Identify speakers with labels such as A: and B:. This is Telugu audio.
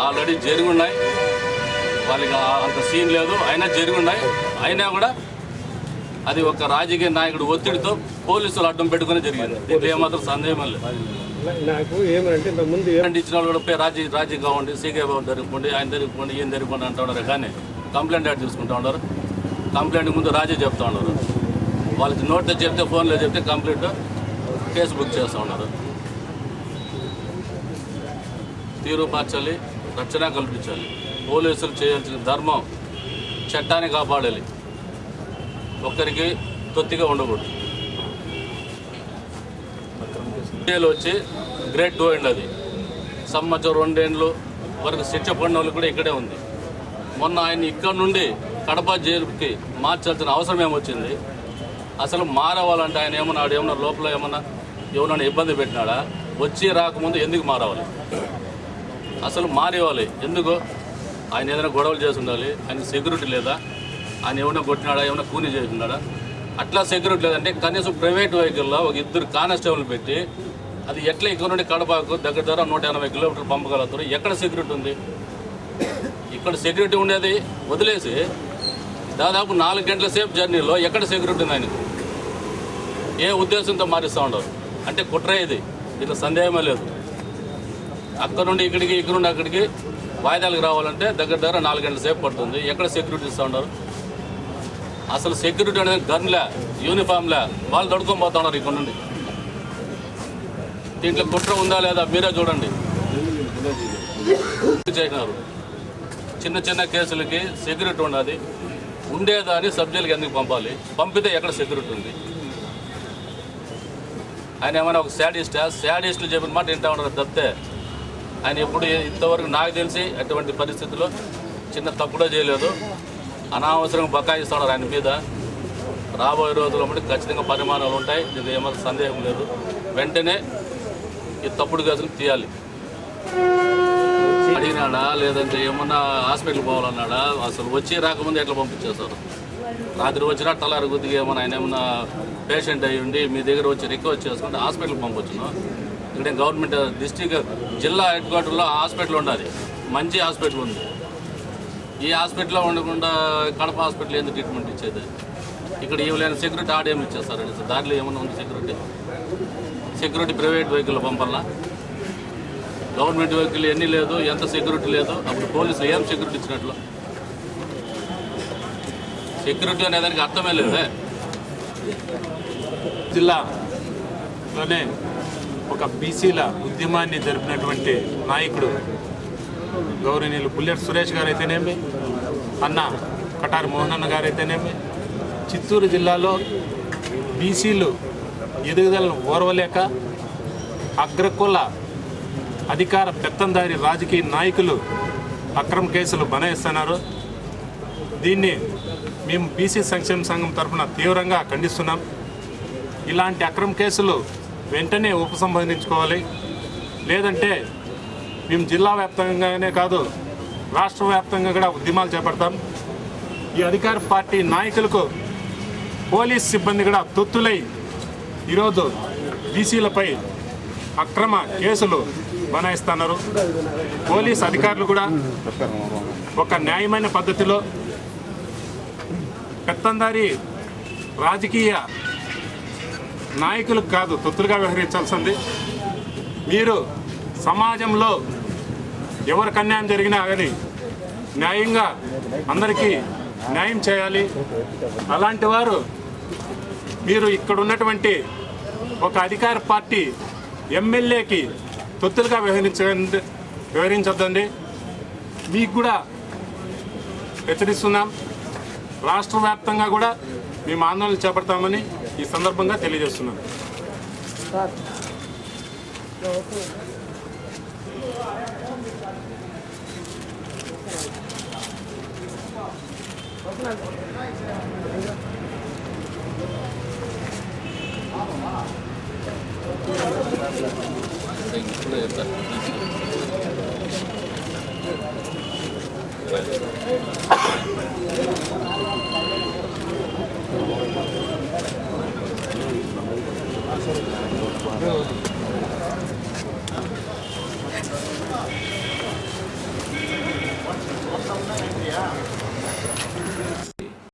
A: ఆల్రెడీ జరిగి ఉన్నాయి. వాళ్ళకి అంత సీన్ లేదు, అయినా జరిగి ఉన్నాయి. అయినా కూడా అది ఒక రాజకీయ నాయకుడు ఒత్తిడితో పోలీసులు అడ్డం పెట్టుకుని జరిగింది. దీంట్లో ఏమాత్రం సందేహం లేదు.
B: నాకు ఏమంటే ఇంతకుముందు
A: ఇచ్చిన వాళ్ళు కూడా రాజీ కావండి, సీకే బాబు జరుగుకోండి, ఆయన జరుగుకోండి, ఈయన జరుగుకోండి అంటూ ఉన్నారు. కానీ కంప్లైంట్ యాడ్ తీసుకుంటూ ఉన్నారు. కంప్లైంట్ ముందు రాజీ చెప్తా ఉన్నారు. వాళ్ళకి నోట్లో చెప్తే, ఫోన్లో చెప్తే కంప్లైంట్ కేసు బుక్ చేస్తూ ఉన్నారు. తీరు మార్చాలి, రక్షణ కల్పించాలి. పోలీసులు చేయాల్సిన ధర్మం చట్టాన్ని కాపాడాలి. ఒక్కరికి తొత్తిగా ఉండకూడదు. వచ్చి గ్రేడ్ 2 అండి. అది సంవత్సరం 2 ఏళ్ళు వరకు శిక్ష పడిన వాళ్ళు కూడా ఇక్కడే ఉంది. మొన్న ఆయన ఇక్కడ నుండి కడప జైలుకి మార్చాల్సిన అవసరం ఏమొచ్చింది? అసలు మారవాలంటే ఆయన ఏమన్నా లోపల ఏమన్నా ఇబ్బంది పెట్టినాడా? వచ్చి రాకముందు ఎందుకు మారవాలి? అసలు మారేవాలి ఎందుకు? ఆయన ఏదైనా గొడవలు చేసి ఉండాలి. ఆయన సెక్యూరిటీ లేదా? ఆయన ఏమైనా కొట్టినాడా, ఏమైనా కూనీ చేస్తున్నాడా? అట్లా సెక్యూరిటీ లేదంటే కనీసం ప్రైవేట్ వెహికల్లో ఒక 2 కానిస్టేబుల్ పెట్టి అది ఎట్లా ఇక్కడ నుండి కడపకు దగ్గర 180 కిలోమీటర్లు పంపగలుగుతారు? ఎక్కడ సెక్యూరిటీ ఉంది? ఇక్కడ సెక్యూరిటీ ఉండేది వదిలేసి దాదాపు 4 గంటల సేపు జర్నీలో ఎక్కడ సెక్యూరిటీ ఉంది ఆయనకు? ఏ ఉద్దేశంతో మారిస్తూ ఉండరు అంటే కుట్ర ఇది. ఇట్లా సందేహమే లేదు. అక్కడ నుండి ఇక్కడికి, ఇక్కడ నుండి అక్కడికి వాయిదాలకు రావాలంటే దగ్గర 4 గంటల సేపు పడుతుంది. ఎక్కడ సెక్యూరిటీ ఇస్తూ ఉన్నారు? అసలు సెక్యూరిటీ అనేది గన్లే, యూనిఫామ్లే, వాళ్ళు దొడుకొని పోతా ఉన్నారు ఇక్కడ నుండి. దీంట్లో కుట్ర ఉందా లేదా మీరే చూడండి. చేసినారు చిన్న చిన్న కేసులకి సెక్యూరిటీ ఉన్నది. ఉండేదాన్ని సబ్జెక్టులకి ఎందుకు పంపాలి? పంపితే ఎక్కడ సెక్యూరిటీ ఉంది? ఆయన ఏమైనా ఒక శాడిస్టులు చెప్పిన మాట వింటా ఉన్నారు తప్పితే ఆయన ఎప్పుడు ఇంతవరకు నాకు తెలిసి అటువంటి పరిస్థితుల్లో చిన్న తప్పుడో చేయలేదు. అనవసరంగా బకాయిస్తున్నారు ఆయన మీద. రాబోయే రోజుల్లో బట్టి ఖచ్చితంగా పరిమాణాలు ఉంటాయి. దీనికి ఏమాత్రం సందేహం లేదు. వెంటనే ఈ తప్పుడు కేసులు తీయాలి. అడిగినాడా లేదంటే ఏమన్నా హాస్పిటల్కి పోవాలన్నాడా? అసలు వచ్చి రాకముందు ఎట్లా పంపించేస్తారు? రాత్రి వచ్చినా తలారి గుద్దిగా ఏమన్నా ఆయన ఏమన్నా పేషెంట్ అయ్యి ఉండి మీ దగ్గర వచ్చి రిక్వెస్ట్ చేసుకుంటే హాస్పిటల్కి పంపొచ్చును. ఇక్కడ గవర్నమెంట్ జిల్లా హెడ్ క్వార్టర్లో హాస్పిటల్ ఉండాలి, మంచి హాస్పిటల్ ఉంది. ఈ హాస్పిటల్లో ఉండకుండా కడప హాస్పిటల్ ఎందుకు ట్రీట్మెంట్ ఇచ్చేది? ఇక్కడ ఇవ్వలేని సెక్యూరిటీ ఆడేమి ఇచ్చేస్తారండి? దాంట్లో ఏమన్నా ఉంది సెక్యూరిటీ ప్రైవేట్ వెహికల్ పంపాలా? గవర్నమెంట్ వెహికల్ ఎన్ని లేదు, ఎంత సెక్యూరిటీ లేదు. అప్పుడు పోలీసులు ఏం సెక్యూరిటీ ఇచ్చినట్లు? సెక్యూరిటీ అనేదానికి అర్థమే లేదే.
C: జిల్లాలోనే ఒక బీసీల ఉద్యమాన్ని జరిపినటువంటి నాయకుడు గౌరవనీయులు పుల్లెట్ సురేష్ గారు అయితేనేమి, అన్న కటారి మోహనన్న గారు అయితేనేమి, చిత్తూరు జిల్లాలో బీసీలు ఎదుగుదలను ఓర్వలేక అగ్రకుల అధికార పెత్తందారి రాజకీయ నాయకులు అక్రమ కేసులు బనాయిస్తున్నారు. దీన్ని మేము బీసీ సంక్షేమ సంఘం తరఫున తీవ్రంగా ఖండిస్తున్నాం. ఇలాంటి అక్రమ కేసులు వెంటనే ఉపసంహరించుకోవాలి. లేదంటే మేము జిల్లా వ్యాప్తంగానే కాదు రాష్ట్ర వ్యాప్తంగా కూడా ఉద్యమాలు చేపడతాం. ఈ అధికార పార్టీ నాయకులకు పోలీస్ సిబ్బంది కూడా తొత్తులై ఈరోజు బీసీలపై అక్రమ కేసులు బనాయిస్తున్నారు. పోలీస్ అధికారులు కూడా ఒక న్యాయమైన పద్ధతిలో పెత్తందారి రాజకీయ నాయకులకు కాదు తొత్తులుగా వ్యవహరించాల్సింది. మీరు సమాజంలో ఎవరికి అన్యాయం జరిగినా కానీ న్యాయంగా అందరికీ న్యాయం చేయాలి. అలాంటి వారు మీరు ఇక్కడ ఉన్నటువంటి ఒక అధికార పార్టీ ఎమ్మెల్యేకి తొత్తులుగా వ్యవహరించొద్దండి. మీకు కూడా హెచ్చరిస్తున్నాం. రాష్ట్ర వ్యాప్తంగా కూడా మేము ఆందోళన చేపడతామని ఈ సందర్భంగా తెలియజేస్తున్నాం.
A: ఇప్పుడు